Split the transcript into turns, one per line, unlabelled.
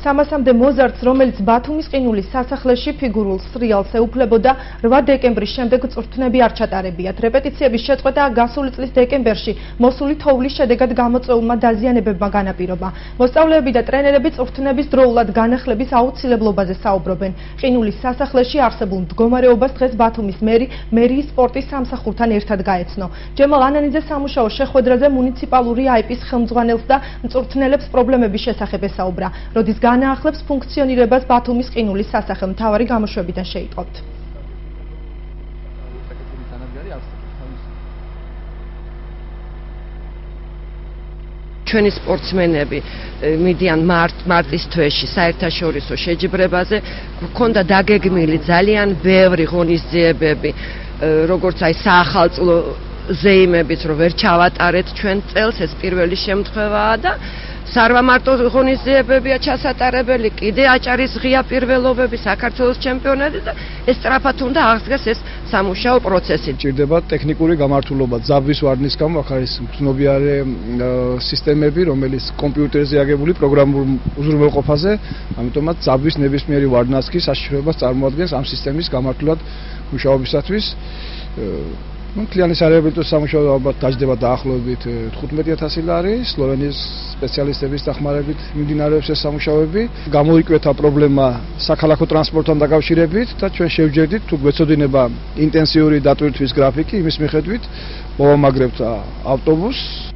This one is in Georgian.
300-მდე მოზარდს, რომელიც ბათუმის ყინულის სასახლეში ფიგურულ სრიალს ეუფლებოდა 8 დეკემბრის შემდეგ წვრთნები არ ჩატარებიათ. რეპეტიციების შეწყვეტა გასული წლის დეკემბერში მოსული თოვლის შედეგად გამოწვეულმა დაზიანებებმა განაპირობა. მოსწავლეები და ტრენერები წვრთნების დროულად განახლების აუცილებლობაზე საუბრობენ. ყინულის სასახლეში არსებულ მდგომარეობას დღეს ბათუმის მერიის სპორტის სამსახურთან ერთად გაეცნო. ჯემალ ანანიძე სამუშაო შეხვედრაზე მუნიციპალური აიპის ხელმძღვანელს და მწვრთნელებს პრობლემების შესახებ ესაუბრა. როდის განაახლებს ფუნქციონირებას ბათუმის ყინულის სასახლე, მთავარი გამოშვებიდან შეიტყობთ.
ჩვენი სპორტსმენები მიდიან მარტის თვეში საერთაშორისო შეჯიბრებაზე, გქონდა დაგეგმილი ძალიან ბევრი ღონისძიებები, როგორც აი საახალწლო ზეიმებიც, რომ ვერ ჩავატარეთ ჩვენ წელს, ეს პირველი შემთხვევაა და სარვამარტო ღონისძიებებია ჩასატარებელი, კიდე აჭარის ღია პირველობები, საქართველოს ჩემპიონატი და ეს სწრაფად უნდა აღდგეს ეს სამუშაო პროცესი.
ჭირდება ტექნიკური გამართულობა, ძაბვის ვარდნის გამო ახ არის ცნობიარე სისტემები, რომელიც კომპიუტერზე აგებული პროგრამულ უზრუნველყოფაზე, ამიტომაც ძაბვის ნებისმიერი ვარდნაც კი საშიშროებას წარმოადგენს ამ სისტემის გამართულად მუშაობისათვის. მთლიანი სარეაბილიტო სამუშაო ალბათ დაждდება დაახლოებით 15000 ლარი, სლოვენიის სპეციალისტების დახმარებით მიმდინარეობს ეს სამუშაოები. გამოიკვეთა პრობლემა საქალაქო ტრანსპორტთან დაკავშირებით და ჩვენ შევჯერდით თუ გვეცოდინება ინტენსიური დატვირთვის გრაფიკი, იმის მიხედვით მოვამაგრებთ ავტობუსს